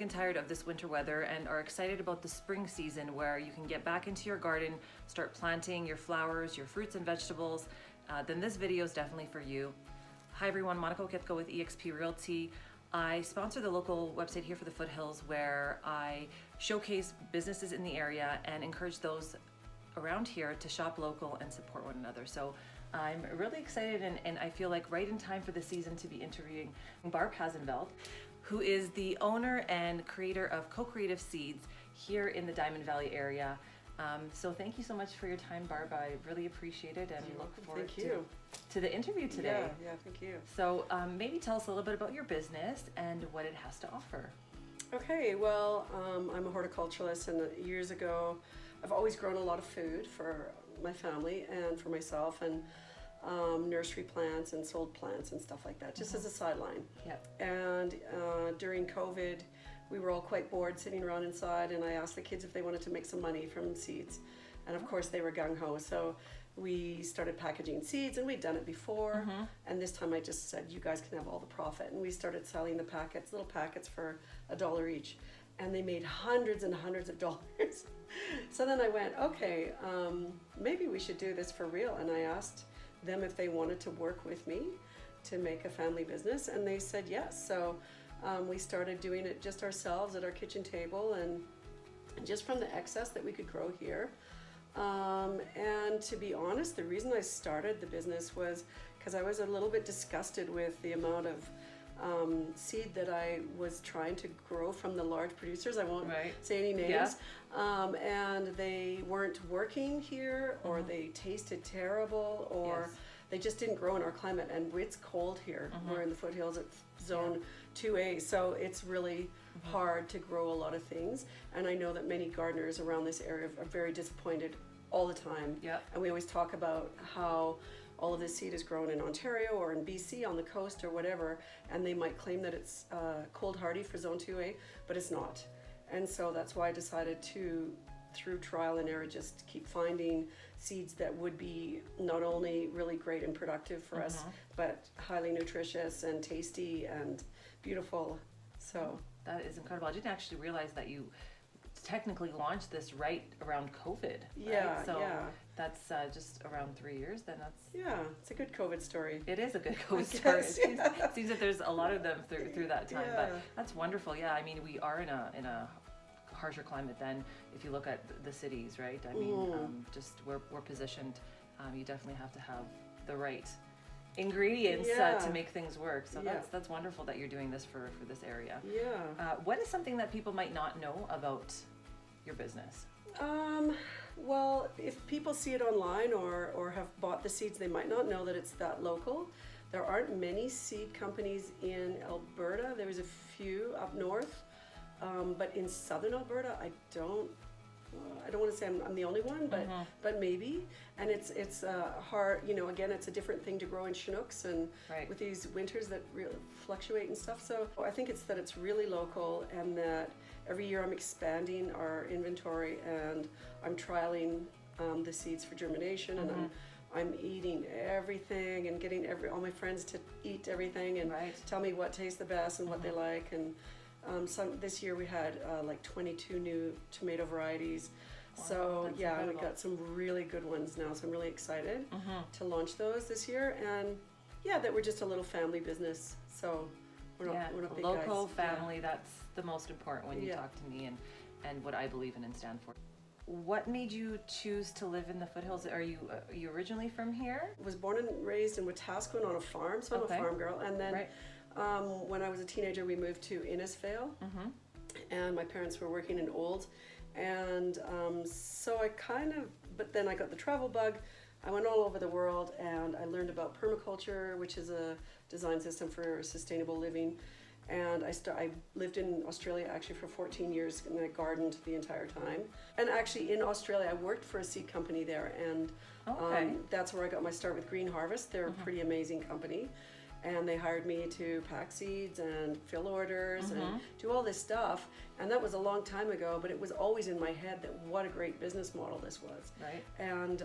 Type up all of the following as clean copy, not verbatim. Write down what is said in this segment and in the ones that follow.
sick and tired of this winter weather and are excited about the spring season where you can get back into your garden, start planting your flowers, your fruits and vegetables, then this video is definitely for you. Hi everyone, Monica Oketko with eXp Realty. I sponsor the local website here for the Foothills where I showcase businesses in the area and encourage those around here to shop local and support one another. So I'm really excited and I feel like right in time for the season to be interviewing Barb Hazenveld, who is the owner and creator of CoCreative seeds here in the Diamond Valley area. So thank you so much for your time, Barb. I really appreciate it and look forward to the interview today. Yeah, thank you. So maybe tell us a little bit about your business and what it has to offer. Okay, well, I'm a horticulturist, and years ago I've always grown a lot of food for my family and for myself, and nursery plants and sold plants and stuff like that, just as a sideline. Yep. And during COVID, we were all quite bored sitting around inside, and I asked the kids if they wanted to make some money from seeds. And of course they were gung-ho, so we started packaging seeds, and we'd done it before. And this time I just said, you guys can have all the profit. And we started selling the packets, little packets for $1 each. And they made hundreds and hundreds of dollars. So then I went, okay, maybe we should do this for real. And I asked them if they wanted to work with me to make a family business, and they said yes. So we started doing it just ourselves at our kitchen table, and just from the excess that we could grow here. And to be honest, the reason I started the business was because I was a little bit disgusted with the amount of seed that I was trying to grow from the large producers. I won't say any names. Yeah. And they weren't working here, or they tasted terrible, or they just didn't grow in our climate. And it's cold here. We're in the foothills at zone 2A, so it's really hard to grow a lot of things. And I know that many gardeners around this area are very disappointed all the time. And we always talk about how all of this seed is grown in Ontario or in BC on the coast or whatever, and they might claim that it's cold hardy for zone 2A, but it's not. And so that's why I decided to, through trial and error, just keep finding seeds that would be not only really great and productive for us, but highly nutritious and tasty and beautiful. So that is incredible. I didn't actually realize that you technically launched this right around COVID. Right? Yeah, so that's just around 3 years. Then that's it's a good COVID story. It is a good COVID story. It seems that there's a lot of them through that time. But that's wonderful. Yeah, I mean, we are in a harsher climate than if you look at the cities, right? I mean, just where we're positioned, you definitely have to have the right ingredients to make things work. So that's wonderful that you're doing this for this area. What is something that people might not know about your business? Well, if people see it online or have bought the seeds, they might not know that it's that local. There aren't many seed companies in Alberta. There's a few up north, but in southern Alberta, I don't want to say I'm the only one, but maybe. And it's hard, again, it's a different thing to grow in Chinooks and with these winters that really fluctuate and stuff. So I think it's really local, and that every year I'm expanding our inventory, and I'm trialing the seeds for germination, and I'm eating everything and getting all my friends to eat everything and tell me what tastes the best and what they like. And this year we had like 22 new tomato varieties. Wow, so we got some really good ones now. So I'm really excited to launch those this year. And that we're just a little family business. So we're not big local guys. Family. That's the most important when you talk to me and what I believe in and stand for. What made you choose to live in the foothills? Are you originally from here? I was born and raised in Wetaskiwin on a farm, so I'm a farm girl. And then when I was a teenager, we moved to Innisfail, and my parents were working in Olds. And so but then I got the travel bug. I went all over the world, and I learned about permaculture, which is a design system for sustainable living. And I lived in Australia actually for 14 years, and I gardened the entire time. And actually in Australia, I worked for a seed company there, and that's where I got my start with Green Harvest. They're a pretty amazing company. And they hired me to pack seeds and fill orders and do all this stuff. And that was a long time ago, but it was always in my head that what a great business model this was. Right. And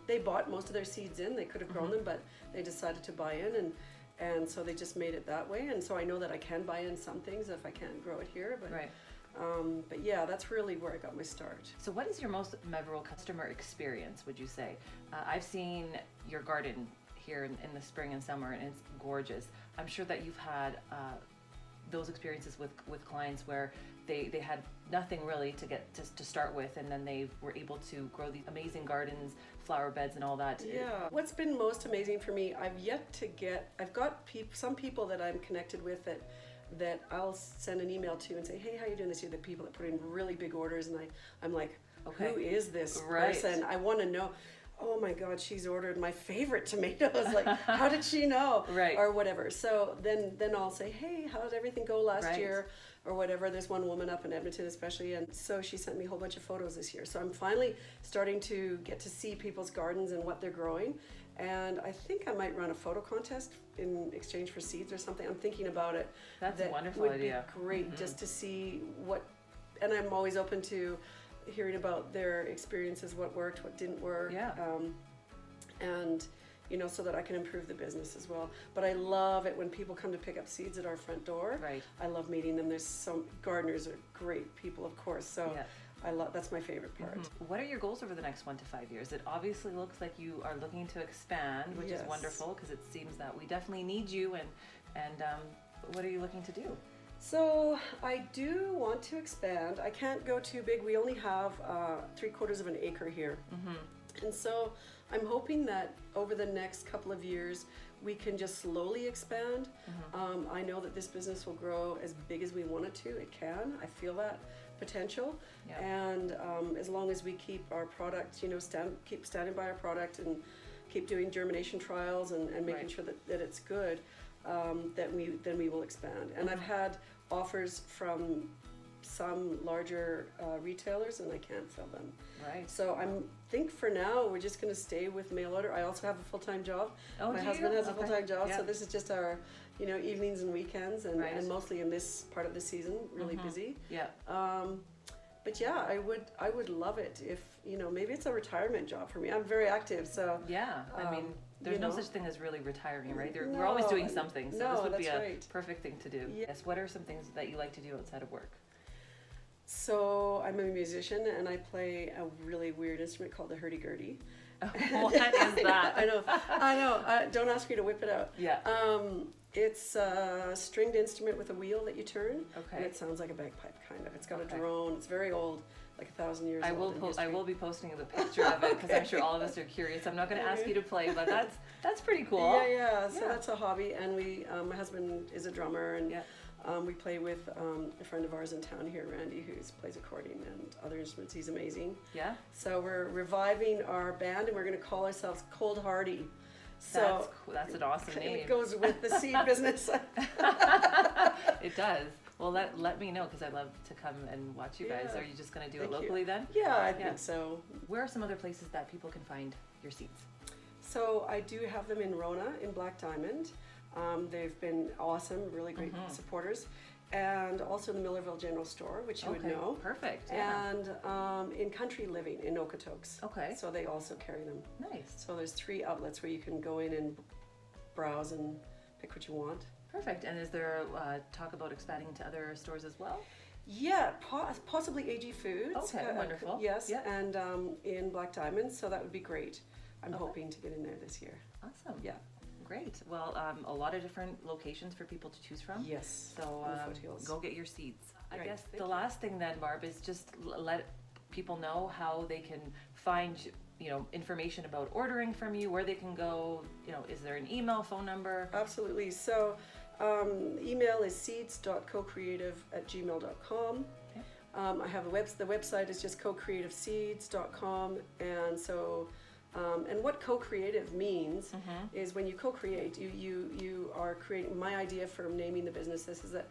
they bought most of their seeds in. They could have grown them, but they decided to buy in. And so they just made it that way. And so I know that I can buy in some things if I can't grow it here. But, Right. but yeah, that's really where I got my start. So what is your most memorable customer experience, would you say? I've seen your garden here in the spring and summer, and it's gorgeous. I'm sure that you've had those experiences with clients where they had nothing really to start with, and then they were able to grow these amazing gardens, flower beds and all that. Yeah. What's been most amazing for me, I've got some people that I'm connected with that I'll send an email to and say, hey, how you doing this year? The people that put in really big orders, and I'm like, Okay. who is this Right. person? I want to know. Oh my God, she's ordered my favorite tomatoes. Like, how did she know? Right. Or whatever. So then I'll say, hey, how did everything go last Right. year? Or whatever. There's one woman up in Edmonton especially, and so she sent me a whole bunch of photos this year. So I'm finally starting to get to see people's gardens and what they're growing. And I think I might run a photo contest in exchange for seeds or something. I'm thinking about it. That's a wonderful would idea. Be great just to see what, and I'm always open to hearing about their experiences, what worked, what didn't work. Yeah. And so that I can improve the business as well. But I love it when people come to pick up seeds at our front door. Right. I love meeting them. There's some gardeners are great people, of course. So Yeah. that's my favorite part. What are your goals over the next 1 to 5 years? It obviously looks like you are looking to expand, which is Yes. wonderful, because it seems that we definitely need you. And what are you looking to do? So I do want to expand. I can't go too big. We only have 3/4 of an acre here. And so I'm hoping that over the next couple of years, we can just slowly expand. I know that this business will grow as big as we want it to. It can. I feel that potential. Yeah. And as long as we keep our product, keep standing by our product and keep doing germination trials and making Right. sure that it's good, then we will expand. And I've had offers from some larger retailers, and I can't fill them. Right. So think for now we're just going to stay with mail order. I also have a full-time job. Oh, My do husband you? has a Okay. full-time job, Yeah. so this is just our evenings and weekends, and, Right. and mostly in this part of the season, really busy. Yeah. But yeah, I would love it if maybe it's a retirement job for me. I'm very active, so Yeah. I mean, there's no such thing as really retiring, right? We're always No, doing something, so no, this would be that's a right. perfect thing to do. Yeah. Yes. What are some things that you like to do outside of work? So I'm a musician, and I play a really weird instrument called the hurdy-gurdy. What is that? I know. Don't ask me to whip it out. Yeah. It's a stringed instrument with a wheel that you turn. Okay. And it sounds like a bagpipe, kind of. It's got Okay. a drone. It's very old, like 1,000 years I old. will I will be posting the picture of it, because I'm sure all of us are curious. I'm not going to ask you to play, but that's pretty cool. Yeah. So Yeah. that's a hobby, and my husband is a drummer, and Yeah. we play with a friend of ours in town here, Randy, who plays accordion and other instruments. He's amazing. Yeah. So we're reviving our band, and we're going to call ourselves Cold Hardy. So That's cool. That's an awesome and name. it goes with the seed business. It does. Well, let me know, because I'd love to come and watch you guys. Yeah. Are you just going to do Thank it you. locally then? Yeah, I Yeah. think so. Where are some other places that people can find your seeds? So I do have them in Rona, in Black Diamond. They've been awesome, really great supporters. And also in the Millerville General Store, which you would know. Perfect. Yeah. And in Country Living in Okotoks. Okay. So they also carry them. Nice. So there's 3 outlets where you can go in and browse and pick what you want. Perfect. And is there talk about expanding to other stores as well? Yeah, possibly AG Foods. Okay, wonderful. Yes, Yeah. and in Black Diamond, so that would be great. I'm Okay. hoping to get in there this year. Awesome. Yeah. Great. Well, a lot of different locations for people to choose from. Yes. So in the Foothills. go get your seeds. I Right, guess thank the you. last thing then, Barb, is just let people know how they can find information about ordering from you, where they can go. Is there an email, phone number? Absolutely. So email is seeds.cocreative@gmail.com. Okay. I have the website is just cocreativeseeds.com, and so and what co-creative means is when you co-create, you are creating. My idea for naming the business this is that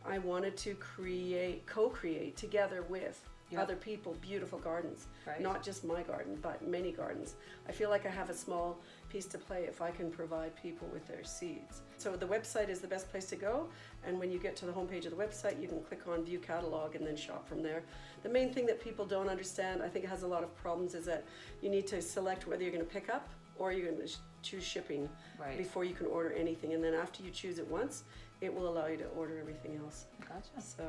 I wanted to co-create together with Yeah. other people beautiful gardens, Right. not just my garden but many gardens. I feel like I have a small piece to play if I can provide people with their seeds. So the website is the best place to go, and when you get to the homepage of the website you can click on view catalog and then shop from there. The main thing that people don't understand, I think it has a lot of problems, is that you need to select whether you're going to pick up or you can choose shipping Right. before you can order anything. And then after you choose it once, it will allow you to order everything else. Gotcha. So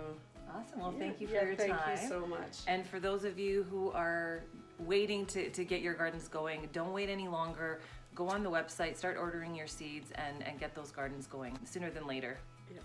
Awesome. Well, yeah, thank you for yeah, your time. Thank you so much. And for those of you who are waiting to get your gardens going, don't wait any longer. Go on the website, start ordering your seeds, and get those gardens going sooner than later. Yeah.